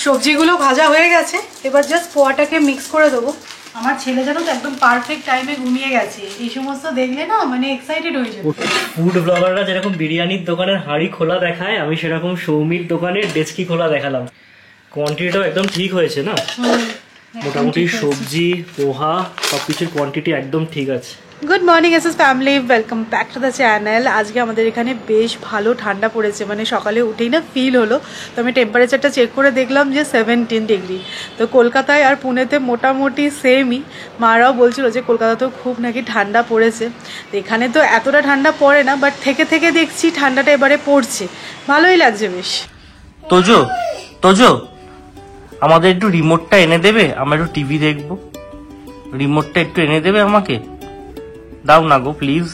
সবজিগুলো ভাজা হয়ে গেছে, এবার জাস্ট পোয়াটাকে মিক্স করে দেবো। আমার ছেলে জানো তো একদম পারফেক্ট টাইমে ঘুমিয়ে গেছে। এই সমস্ত দেখলে না মানে এক্সাইটেড হয়ে যাবে। ফুড ব্লগাররা যেরকম বিরিয়ানির দোকানের হাঁড়ি খোলা দেখায়, আমি সেরকম সৌমির দোকানের ডেস্কি খোলা দেখালাম। কোয়ান্টিটিটাও একদম ঠিক হয়েছে না, মোটামুটি সবজি পোহা সবকিছুর কোয়ান্টিটি একদম ঠিক আছে। Good morning SS family, welcome back to the channel. আজকে আমাদের এখানে বেশ ভালো ঠান্ডা পড়েছে, মানে সকালে উঠেই না ফিল হলো। তো আমি টেম্পারেচারটা চেক করে দেখলাম যে 17 ডিগ্রি। তো কলকাতায় আর পুনেতে মোটামুটি সেমই। মারাও বলছিল যে কলকাতাতেও খুব নাকি ঠান্ডা পড়েছে। তো এখানে তো এতটা ঠান্ডা পড়ে না, বাট থেকে থেকে দেখছি ঠান্ডাটা এবারে পড়ছে, ভালোই লাগছে বেশ। তোজো তোজো আমাদের একটু রিমোটটা এনে দেবে, আমরা একটু টিভি দেখবো। রিমোটটা একটু এনে দেবে আমাকে, দাও না গো প্লিজ।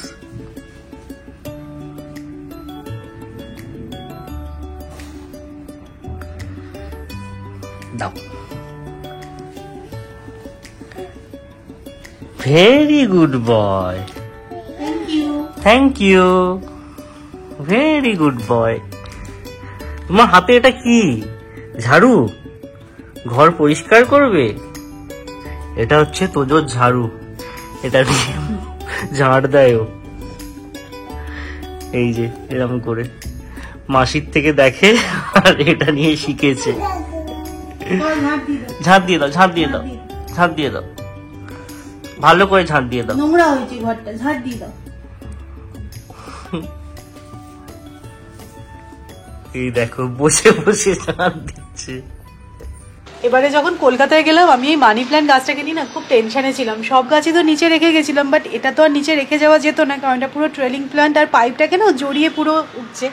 দাও। Very good boy, thank you, very good boy. তোমার হাতে এটা কি? ঝাড়ু? ঘর পরিষ্কার করবে? এটা হচ্ছে তোজোর ঝাড়ু, এটা দিয়ে ঝাড় দেয় ও। এই যে এরকম করে মাসির থেকে দেখে আর এটা নিয়ে শিখেছে। ঝাঁট দিয়ে দাও, ঝাঁট দিয়ে দাও, ঝাঁট দিয়ে দাও, ভালো করে ঝাঁট দিয়ে দাও। নোংরা হয়েছে ঘরটা, ঝাঁট দিয়ে দাও। এই দেখো বসে বসে ঝাঁট দিচ্ছে। এবারে যখন কলকাতায় গেলাম, আমি এই মানি প্ল্যান্ট গাছটাকে নিয়ে না খুব টেনশনে ছিলাম। সব গাছই তো নিচে রেখে গেছিলাম, বাট এটা তো আর নিচে রেখে যাওয়া যেত না, কারণ এটা পুরো ট্রেলিং প্ল্যান্ট আর পাইপটাকে না জড়িয়ে পুরো উঠছে।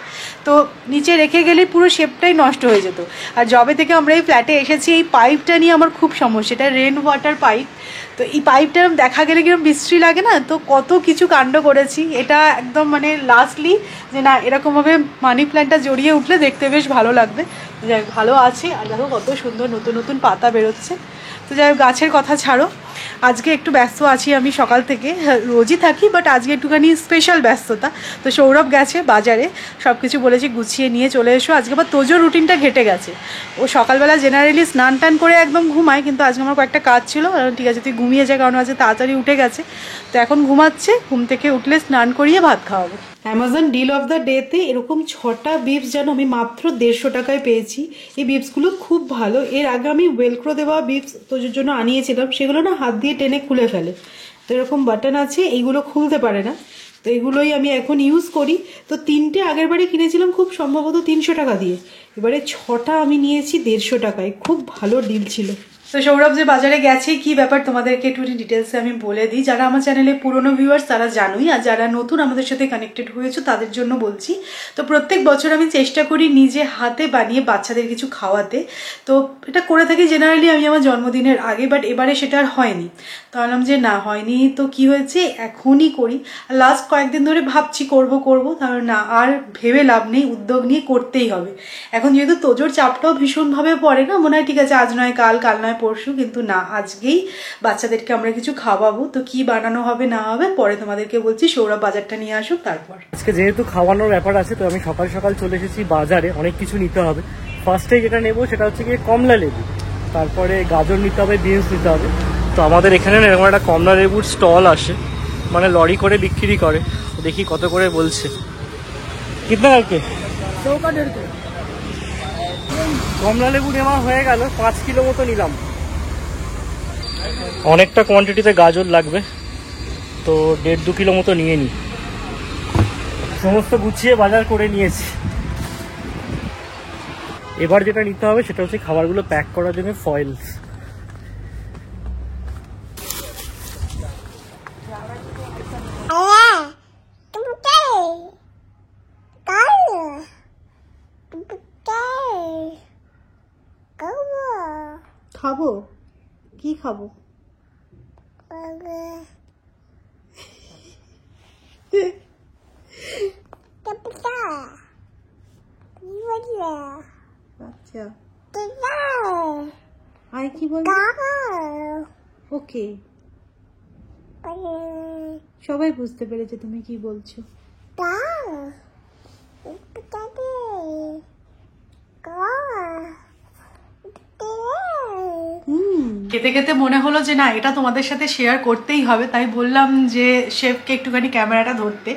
তো নিচে রেখে গেলে পুরো শেপটাই নষ্ট হয়ে যেত। আর যবে থেকে আমরা এই ফ্ল্যাটে এসেছি, এই পাইপটা নিয়ে আমার খুব সমস্যা। এটা রেন ওয়াটার পাইপ। তো এই পাইপটা দেখা গেলে কিরকম বিশ্রী লাগে না, তো কত কিছু কাণ্ড করেছি। এটা একদম মানে লাস্টলি যে না এরকমভাবে মানি প্ল্যান্টটা জড়িয়ে উঠলে দেখতে বেশ ভালো লাগবে। যাই হোক, ভালো আছে। আর দেখো কত সুন্দর নতুন নতুন পাতা বেরোচ্ছে। তো যাই হোক, গাছের কথা ছাড়ো, আজকে একটু ব্যস্ত আছি আমি সকাল থেকে। রোজই থাকি, বাট আজকে একটুখানি স্পেশাল ব্যস্ততা। তো সৌরভ গেছে বাজারে, সব কিছু বলেছি গুছিয়ে নিয়ে চলে এসো। আজকে আবার তোজোর রুটিনটা ঘেটে গেছে। ও সকালবেলা জেনারেলি স্নান টান করে একদম ঘুমায়, কিন্তু আজকে আমার কয়েকটা কাজ ছিল। ঠিক আছে তুই ঘুমিয়ে যায়, কারণ আজকে তাড়াতাড়ি উঠে গেছে। তো এখন ঘুমাচ্ছে, ঘুম থেকে উঠলে স্নান করিয়ে ভাত খাওয়াবো। অ্যামাজন ডিল অফ দ্য ডেতে এরকম 6টা বিপস যেন আমি মাত্র 150 টাকায় পেয়েছি। এই বিপসগুলো খুব ভালো। এর আগে আমি ওয়েলক্রো দেওয়া বিপস তোজোর জন্য আনিয়েছিলাম, সেগুলো না হাত দিয়ে টেনে খুলে ফেলে। তো এরকম বাটন আছে, এইগুলো খুলতে পারে না। তো এগুলোই আমি এখন ইউজ করি। তো 3টে আগের বারে কিনেছিলাম খুব সম্ভবত 300 টাকা দিয়ে, এবারে 6টা আমি নিয়েছি 150 টাকায়। খুব ভালো ডিল ছিল। তো সৌরভ যে বাজারে গেছে, কি ব্যাপার তোমাদেরকে একটু ডিটেলসে আমি বলে দিই। যারা আমার চ্যানেলে পুরনো ভিউয়ার্স তারা জানোই, আর যারা নতুন আমাদের সাথে কানেক্টেড হয়েছে তাদের জন্য বলছি। তো প্রত্যেক বছর আমি চেষ্টা করি নিজে হাতে বানিয়ে বাচ্চাদের কিছু খাওয়াতে। তো এটা করে থাকি জেনারেলি আমি আমার জন্মদিনের আগে, বাট এবারে সেটা আর হয়নি। তো ভাবলাম যে না হয়নি তো কি হয়েছে, এখনই করি। আর লাস্ট কয়েকদিন ধরে ভাবছি করবো, তাহলে না আর ভেবে লাভ নেই, উদ্যোগ নিয়ে করতেই হবে। এখন যেহেতু তোজোর চাপটাও ভীষণভাবে পড়ে না, মনে হয় ঠিক আছে আজ নয় কাল, কাল নয় পরশু, কিন্তু না আজকেই বাচ্চাদেরকে আমরা কিছু খাওয়াবো। তো কি বানানো হবে না হবে পরে তোমাদেরকে বলছি। সৌরভ বাজারটা নিয়ে আসুক তারপর। আজকে যেহেতু খাওয়ানোর ব্যাপার আছে, তো আমি সকাল সকাল চলে এসেছি বাজারে। অনেক কিছু নিতে হবে। ফার্স্টে যেটা নেবো সেটা হচ্ছে গিয়ে কমলা লেবু, তারপরে গাজর নিতে হবে, বিনস নিতে হবে। তো আমাদের এখানে না এরকম একটা কমলা লেবুর স্টল আসে, মানে লরি করে বিক্রি করে। দেখি কত করে বলছে। কিতনা কালকে কমলা লেবু নেওয়া হয়ে গেল, 5 কিলো মতো নিলাম। অনেকটা কোয়ান্টিটিতে গাজর লাগবে, তো 1.5-2 কিলো মতো নিয়ে নিই। সমস্ত গুছিয়ে বাজার করে নিয়েছি। এবার যেটা নিতে হবে সেটা হচ্ছে খাবারগুলো প্যাক করার জন্য ফয়েলস। খাবো কি খাবো? আচ্ছা আয় কি বল? ওকে, সবাই বুঝতে পেরেছে তুমি কি বলছো। খেতে খেতে মনে হলো যে না এটা তোমাদের সাথে শেয়ার করতেই হবে, তাই বললাম যে শেফকে একটুখানি ক্যামেরাটা ধরতে।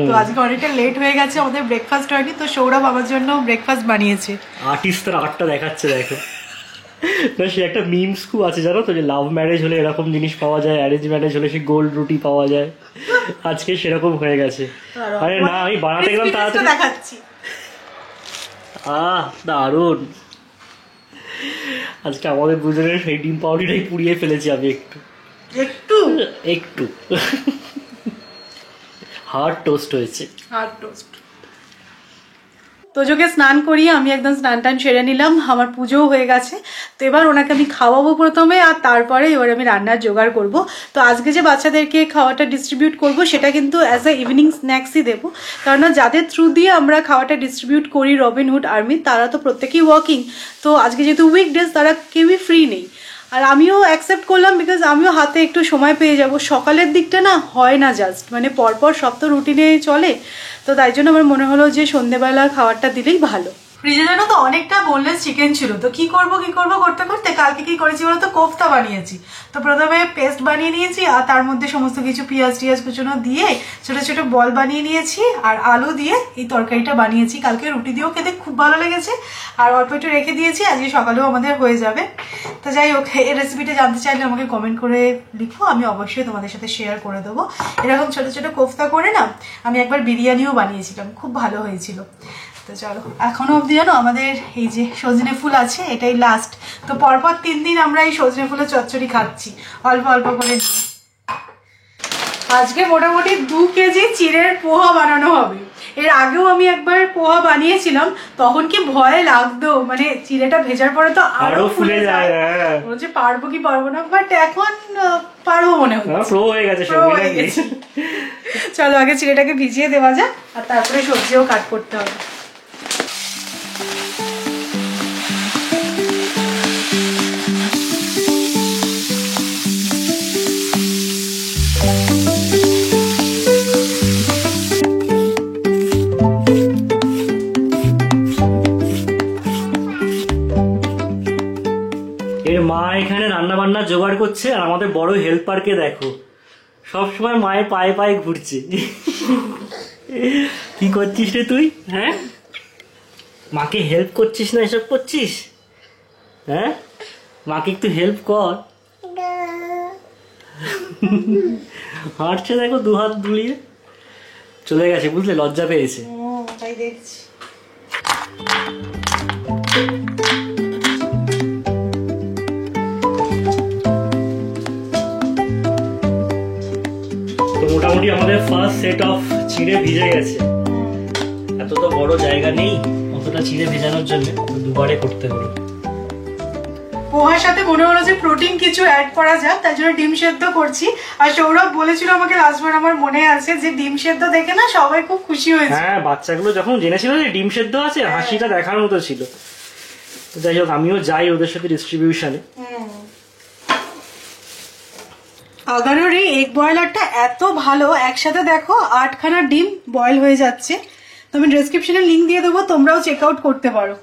তো আজকে অনেকটা লেট হয়ে গেছে, আমাদের ব্রেকফাস্ট হয়নি, তো সৌরভ আমার জন্য ব্রেকফাস্ট বানিয়েছে। আর্টিস্টের আর্টটা দেখাচ্ছে দেখো। না সে একটা মিমস খুব আছে জানো তো, যে লাভ ম্যারেজ হলে এরকম জিনিস পাওয়া যায়, অ্যারেঞ্জ ম্যারেজ হলে সে গোল্ড রুটি পাওয়া যায়। আজকে সেরকম হয়ে গেছে। আরে না আমি বানাতে গেলাম তাড়াতাড়ি দেখাচ্ছি। দারুণ। আজকে আমাদের দুজনের সেই ডিম পাউরিটাই পুড়িয়ে ফেলেছি আমি একটু একটু একটু হার্ড টোস্ট হয়েছে, হার্ড টোস্ট। তোজোকে স্নান করিয়ে আমি একদম স্নান টান সেরে নিলাম, আমার পুজোও হয়ে গেছে। তো এবার ওনাকে আমি খাওয়াবো প্রথমে, আর তারপরে এবার আমি রান্নার জোগাড় করব। তো আজকে যে বাচ্চাদেরকে খাওয়াটা ডিস্ট্রিবিউট করব সেটা কিন্তু অ্যাজ এ ইভিনিং স্ন্যাক্সই দেবো, কেননা যাদের থ্রু দিয়ে আমরা খাওয়াটা ডিস্ট্রিবিউট করি রবিনহুড আর্মি, তারা তো প্রত্যেকেই ওয়ার্কিং। তো আজকে যেহেতু উইকডেজ, তারা কেউই ফ্রি নেই। আর আমিও অ্যাকসেপ্ট করলাম, বিকজ আমিও হাতে একটু সময় পেয়ে যাব। সকালের দিকটা না হয় না, জাস্ট মানে পরপর সব তো রুটিনে চলে। তো তাই জন্য আমার মনে হলো যে সন্ধ্যেবেলা খাবারটা দিলেই ভালো। ফ্রিজে জানো তো অনেকটা বোনলেস চিকেন ছিল, তো কি করব করতে করতে কালকে কি করেছি বলতো, কোফতা বানিয়েছি। তো প্রথমে পেস্ট বানিয়ে নিয়েছি, আর তার মধ্যে সমস্ত কিছু পেঁয়াজ কুচনো দিয়ে ছোট ছোট বল বানিয়ে নিয়েছি, আর আলু দিয়ে এই তরকারিটা বানিয়েছি। কালকে রুটি দিয়েও খেতে খুব ভালো লেগেছে, আর অল্প একটু রেখে দিয়েছি, আজকে সকালেও আমাদের হয়ে যাবে। তো যাই হোক, এই রেসিপিটা জানতে চাইলে আমাকে কমেন্ট করে লিখো, আমি অবশ্যই তোমাদের সাথে শেয়ার করে দেবো। এরকম ছোট ছোট কোফতা করে না আমি একবার বিরিয়ানিও বানিয়েছিলাম, খুব ভালো হয়েছিল। তো চলো, এখনো অবধি জানো আমাদের এই যে সজনে ফুল আছে, এটাই লাস্ট। তো পরপর 3 দিন আমরা এই সজনে ফুলের চচ্চড়ি খাচ্ছি অল্প অল্প করে নিয়ে। আজকে মোটামুটি 2 কেজি চিড়ের পোহা বানানো হবে। এর আগেও আমি একবার পোহা বানিয়েছিলাম, তখন কি ভয় লাগতো, মানে চিড়েটা ভেজার পরে তো আরো ফুলে যায়, বলছে পারবো কি পারবো না, বাট এখন পারবো মনে হয়, প্রো হয়ে গেছে। চলো আগে চিড়েটাকে ভিজিয়ে দেওয়া যাক, আর তারপরে সবজিও কাট করতে হবে। এর মা এখানে রান্না বান্না জোগাড় করছে, আর আমাদের বড় হেল্পারকে দেখো সবসময় মায়ের পায়ে পায়ে ঘুরছে। কি করছিস রে তুই? হ্যাঁ, মাকে হেল্প করছিস না, এসব করছিস? হ্যাঁ, মাকে একটু হেল্প কর। হাঁটছে দেখো, 2 হাত দুলিয়ে চলে গেছে, বুঝলে, লজ্জা পেয়েছে। তাই দেখছি। মোটামুটি আমাদের ফার্স্ট সেট অফ চিড়ে ভিজে গেছে। এত তো বড় জায়গা নেই অতটা চিড়ে ভেজানোর জন্য, দুবারে করতে হলো। পোহার সাথে মনে হলো যে প্রোটিন কিছু অ্যাড করা যাক, তার জন্য ডিম সেদ্ধ করছি। আর সৌরভ বলেছিল আমাকে লাস্টবার, আমার মনে আছে, যে ডিম সেদ্ধ দেখে না সবাই খুব খুশি হয়েছে। হ্যাঁ, বাচ্চাগুলো যখন জেনেছিল যে ডিম সেদ্ধ আছে, হাসিটা দেখার মতো ছিল। যাই হোক, আমিও যাই ওদের সাথে ডিস্ট্রিবিউশনে। আগানোর এই এগ বয়লারটা এত ভালো, একসাথে দেখো 8খানা ডিম বয়েল হয়ে যাচ্ছে। তো আমি ডেসক্রিপশনে লিঙ্ক দিয়ে দেবো, তোমরাও চেক আউট করতে পারো।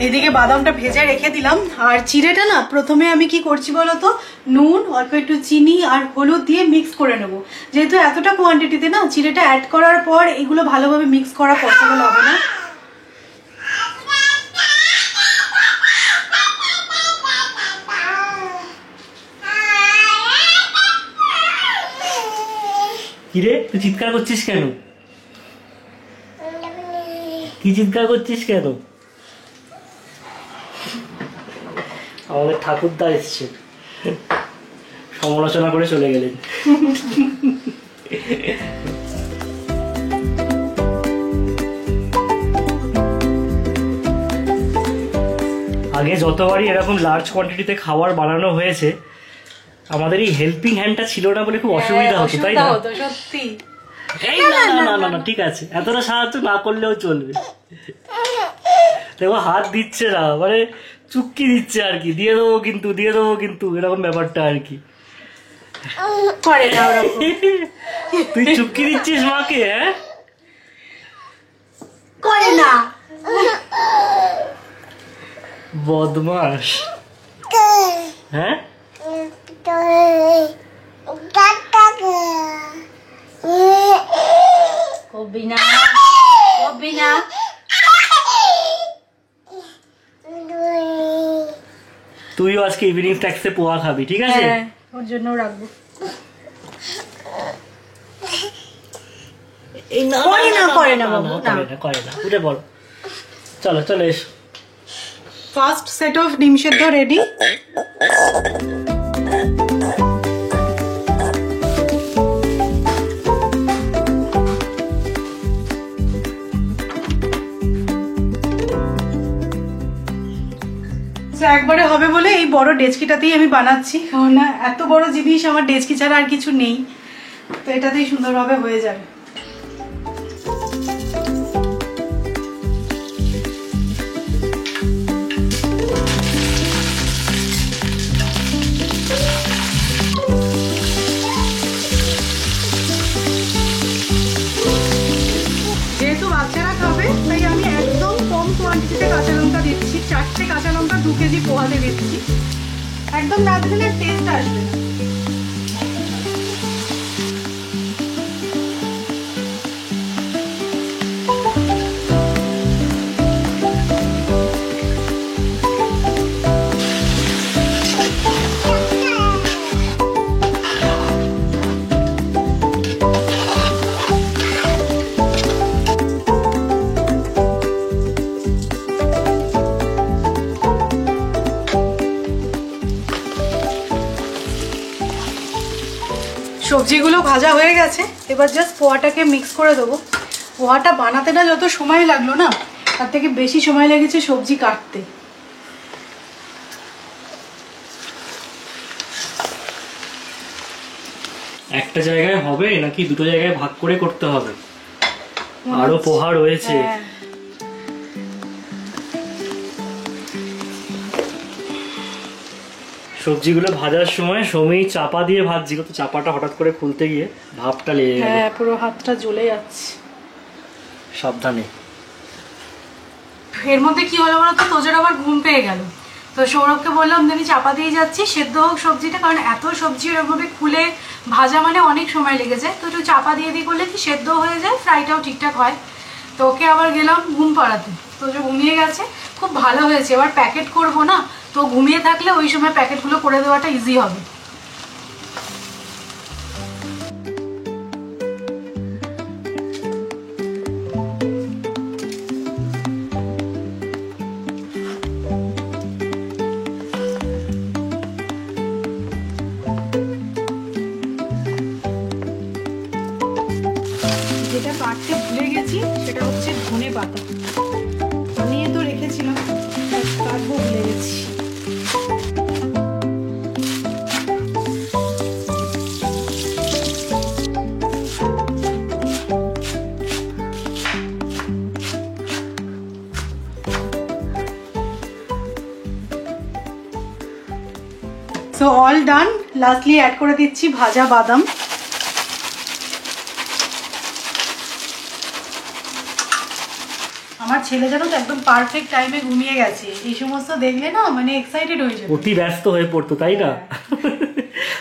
এদিকে বাদামটা ভেজে রেখে দিলাম, আর চিড়েটা না প্রথমে আমি কি করছি বলতো, নুন, অল্প একটু চিনি আর হলুদ দিয়ে মিক্স করে নেব। যেহেতু এতটা কোয়ান্টিটিতে না চিড়েটা অ্যাড করার পর এগুলো ভালোভাবে মিক্স করা পসিবল হবে না। কিরে, তুই চিৎকার করছিস কেন? কি চিৎকার করছিস কেন? আমাদের ঠাকুরদা এসছে, সমালোচনা করে চলে গেলেন। আগে যতবারই এরকম লার্জ কোয়ান্টিটিতে খাবার বানানো হয়েছে, আমাদের এই হেল্পিং হ্যান্ডটা ছিল না বলে খুব অসুবিধা হতো, তাই না? সত্যি। এই না না না না, ঠিক আছে, এতটা সাহায্য না করলেও চলবে। দেখো হাত দিচ্ছে না, মানে চুক্তি দিচ্ছে আর কি, দিয়ে দেবো কিন্তু এরকম ব্যাপারটা আর কি। করে না ওরকম। তুই চুক্তি দিচ্ছিস মাকে? হ্যাঁ করে না, বদমাস। হ্যাঁ কবি না, কবি না। তুইও আজকে ইভিনিং স্ন্যাক্সে পোহা খাবি, ঠিক আছে? হ্যাঁ, ওর জন্যও রাখবো। করে না বাবু, করে না, উঠে বল। চলো চলো এসো। ফার্স্ট সেট অফ ডিম সেদ্ধ রেডি। একবারে হবে বলে এই বড় ডেচকিটাতেই আমি বানাচ্ছি, কারণ না এত বড় জিনিস আমার ডেচকি ছাড়া আর কিছু নেই, তো এটাতেই সুন্দরভাবে হয়ে যাবে। যেহেতু বাচ্চারা খাবে তাই আমি একদম কম কোয়ান্টিটিতে কাঁচা লঙ্কা দিচ্ছি, 4টে কাঁচা লঙ্কা 2 কেজি পোহাতে দিচ্ছি। একদম না দিলে টেস্ট আসবে না। সবজিগুলো ভাজা হয়ে গেছে, এবার জাস্ট পোহাটাকে মিক্স করে দেবো। পোহাটা বানাতে না যত সময় লাগলো না, তার থেকে বেশি সময় লেগেছে সবজি কাটতে। একটা জায়গায় হবে নাকি দুটো জায়গায় ভাগ করে করতে হবে? আরো পোহা রয়েছে। সবজিগুলো ভাজার সময় সময় চাপা দিয়ে ভাজছিল, তো চাপাটা হঠাৎ করে খুলতে গিয়ে ভাপটা লেগে গেল। হ্যাঁ, পুরো হাতটা জ্বলে যাচ্ছে। সাবধানে। এর মধ্যে কি হলো বলতো, তোজোর আবার ঘুম পেয়ে গেল, তো সৌরভকে বললাম যে আমি চাপা দিয়ে যাচ্ছি, সেদ্ধ হোক সবজিটা, কারণ এত সবজি ওরভাবে খুলে ভাজা মানে অনেক সময় লেগে যায়, তো একটু চাপা দিয়ে দিই করলে কি সেদ্ধ হয়ে যায়, ফ্রাইটাও ঠিকঠাক হয়। তো ওকে আবার গেলাম ঘুম পাড়াতে, তোজো ঘুমিয়ে গেছে, খুব ভালো হয়েছে। এবার প্যাকেট করবো না, তো ঘুমিয়ে থাকলে ওই সময় প্যাকেটগুলো করে দেওয়াটা ইজি হবে। যেটা কাটতে ভুলে গেছি সেটা হচ্ছে ধনে পাতা, নিয়ে তো রেখেছিলাম, কাটবো ভুলে গেছি। So all done. Lastly add করে দিচ্ছি ভাজা বাদাম। আমার ছেলে জানো তো একদম পারফেক্ট টাইমে ঘুমিয়ে গেছে, এই সমস্ত দেখলে না মানে এক্সাইটেড হয়ে যাবে, অতি ব্যস্ত হয়ে পড়তো, তাই না?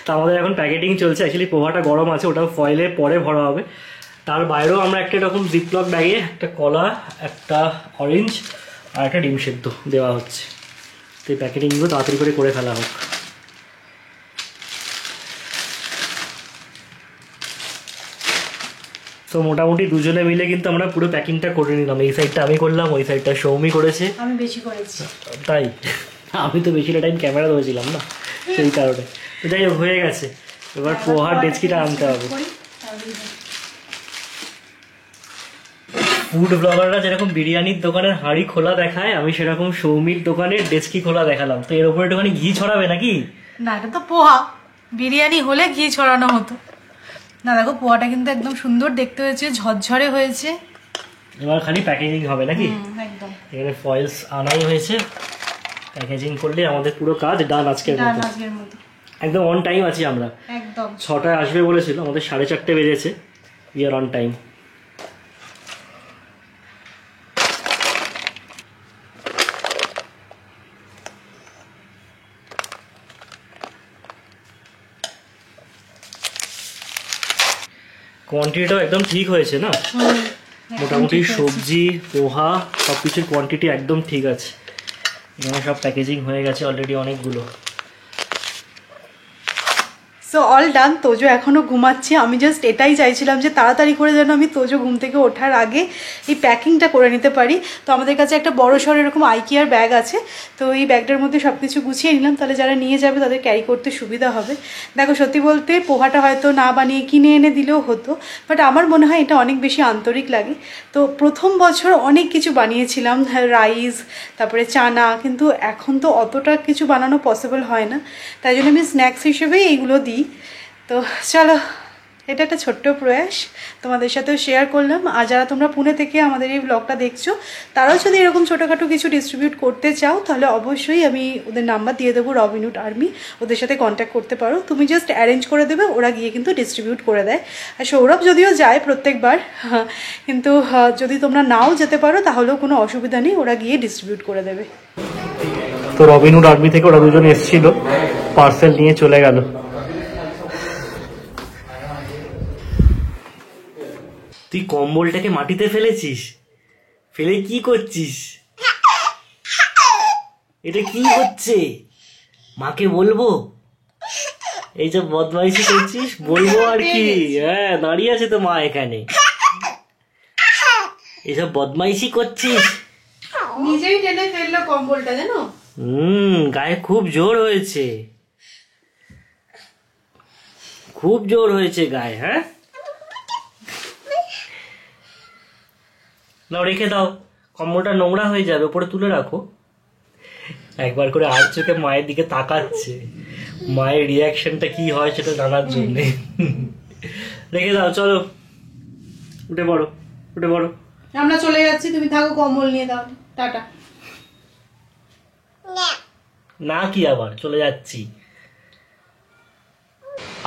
তা আমাদের এখন প্যাকেটিং চলছে, অ্যাকচুয়ালি পোহাটা গরম আছে, ওটাও ফয়েলে পরে ভরা হবে। তার বাইরেও আমরা একটা এরকম জিপলক ব্যাগে একটা কলা, একটা অরেঞ্জ আর একটা ডিম সেদ্ধ দেওয়া হচ্ছে, তো এই প্যাকেটিংগুলো তাড়াতাড়ি করে ফেলা হোক। তো মোটামুটি দুজনে মিলে কিন্তু আমরা পুরো প্যাকিংটা করে নিলাম। এই সাইডটা আমি করলাম, ওই সাইডটা সৌমি করেছে। আমি বেশি করেছি। তাই? আমি তো বেশিটা টাইম ক্যামেরা ধরেছিলাম না, সেই কারণে। তো যাই হোক, হয়ে গেছে। এবার পোহার ডেচকিটা আনতে হবে। ফুড ব্লগাররা যেরকম বিরিয়ানির দোকানের হাঁড়ি খোলা দেখায়, আমি সেরকম সৌমির দোকানের ডেচকি খোলা দেখালাম। তো এর উপরে একটুখানি ঘি ছড়াবে নাকি? না, এটা তো পোহা, বিরিয়ানি হলে ঘি ছড়ানো হতো না। দেখো পোহাটা কিন্তু একদম সুন্দর দেখতে হয়েছে, ঝরঝরে হয়েছে। এবার খালি প্যাকেজিং হবে নাকি? একদম। এখানে ফয়েলস আনাই হয়েছে, প্যাকেজিং করলে আমাদের পুরো কাজ ডান আজকের মতো। একদম অন টাইম আছি আমরা, একদম 6টায় আসবে বলেছিল, আমাদের 4:30 বেজেছে। We are on time. কোয়ান্টিটিটাও একদম ঠিক হয়েছে না, মোটামুটি সবজি পোহা সব কিছুর কোয়ান্টিটি একদম ঠিক আছে। এখানে সব প্যাকেজিং হয়ে গেছে অলরেডি অনেকগুলো। সো অল ডান। তোজো এখনও ঘুমাচ্ছে, আমি জাস্ট এটাই চাইছিলাম যে তাড়াতাড়ি করে যেন আমি তোজো ঘুম থেকে ওঠার আগে এই প্যাকিংটা করে নিতে পারি। তো আমাদের কাছে একটা বড় সড়ো এরকম আইকিয়ার ব্যাগ আছে, তো এই ব্যাগটার মধ্যে সব কিছু গুছিয়ে নিলাম, তাহলে যারা নিয়ে যাবে তাদের ক্যারি করতে সুবিধা হবে। দেখো সত্যি বলতে পোহাটা হয়তো না বানিয়ে কিনে এনে দিলেও হতো, বাট আমার মনে হয় এটা অনেক বেশি আন্তরিক লাগে। তো প্রথম বছর অনেক কিছু বানিয়েছিলাম, রাইস তারপরে চানা, কিন্তু এখন তো অতটা কিছু বানানো পসিবল হয় না, তাই জন্য আমি স্ন্যাক্স হিসেবেই এইগুলো দিই। তো চলো, এটা একটা ছোট্ট প্রয়াস তোমাদের সাথেও শেয়ার করলাম। আর যারা তোমরা পুনে থেকে আমাদের এই ব্লগটা দেখছো, তারাও যদি এরকম ছোটোখাটো কিছু ডিস্ট্রিবিউট করতে চাও, তাহলে অবশ্যই আমি ওদের নাম্বার দিয়ে দেবো, রবিনহুড আর্মি, ওদের সাথে কন্ট্যাক্ট করতে পারো। তুমি জাস্ট অ্যারেঞ্জ করে দেবে, ওরা গিয়ে কিন্তু ডিস্ট্রিবিউট করে দেয়। আর সৌরভ যদিও যায় প্রত্যেকবার, কিন্তু যদি তোমরা নাও যেতে পারো তাহলেও কোনো অসুবিধা নেই, ওরা গিয়ে ডিস্ট্রিবিউট করে দেবে। তো রবিনহুড আর্মি থেকে ওরা দুজন এসেছিল, পার্সেল নিয়ে চলে গেল। তুই কম্বলটাকে মাটিতে ফেলেছিস, ফেলে কি করছিস? এটা কি হচ্ছে? মাকে বলবো এই যে বদমাইশি করছিস? বলবো আর কি? হ্যাঁ, দাঁড়িয়ে আছে তো মা এখানে, এসব বদমাইশি করছিস। নিজেই টেনে ফেললো কম্বলটা, জানো? গায়ে খুব জোর হয়েছে, খুব জোর হয়েছে গায়ে। হ্যাঁ, নাও রেখে দাও, কম্বলটা নোংরা হয়ে যাবে, উপরে তুলে রাখো। একবার করে আর চোখে মায়ের দিকে তাকাচ্ছে, মায়ের রিয়াকশনটা কি হয় সেটা জানার জন্য। রেখে দাও, চলো উঠে পড়ো, উঠে পড়ো। আমরা চলে যাচ্ছি, তুমি থাকো, কম্বল নিয়ে দাও, টাটা। না কি আবার চলে যাচ্ছি।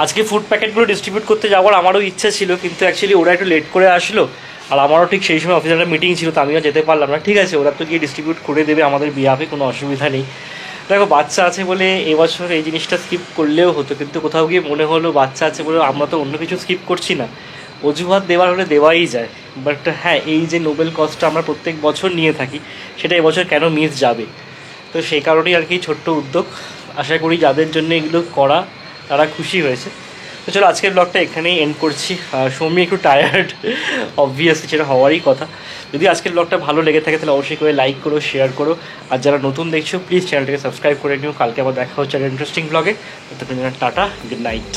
আজকে ফুড প্যাকেটগুলো ডিস্ট্রিবিউট করতে যাওয়ার আমারও ইচ্ছা ছিল, কিন্তু অ্যাকচুয়ালি ওরা একটু লেট করে আসলো, আর আমারও ঠিক সেই সময় অফিসে একটা মিটিং ছিল, তো আমিও যেতে পারলাম না। ঠিক আছে, ওরা তো গিয়ে ডিস্ট্রিবিউট করে দেবে আমাদের বিহাফে, কোনো অসুবিধা নেই। দেখো বাচ্চা আছে বলে এবছর এই জিনিসটা স্কিপ করলেও হতো, কিন্তু কোথাও গিয়ে মনে হলো বাচ্চা আছে বলে আমরা তো অন্য কিছু স্কিপ করছি না, অজুহাত দেওয়ার হলে দেওয়াই যায়। বাট হ্যাঁ, এই যে নোবেল কজটা আমরা প্রত্যেক বছর নিয়ে থাকি, সেটা এবছর কেন মিস যাবে? তো সেই কারণেই আর কি ছোট্ট উদ্যোগ। আশা করি যাদের জন্য এগুলো করা তারা খুশি হয়েছে। তো চলো আজকের ব্লগটা এখানেই এন্ড করছি। সৌমি একটু টায়ার্ড, অবভিয়াসলি সেটা হওয়ারই কথা। যদি আজকের ব্লগটা ভালো লেগে থাকে তাহলে অবশ্যই করে লাইক করো, শেয়ার করো, আর যারা নতুন দেখছো প্লিজ চ্যানেলটাকে সাবস্ক্রাইব করে নিও। কালকে আবার দেখা হচ্ছে একটা ইন্টারেস্টিং ব্লগে। ততক্ষণ টাটা, গুড নাইট।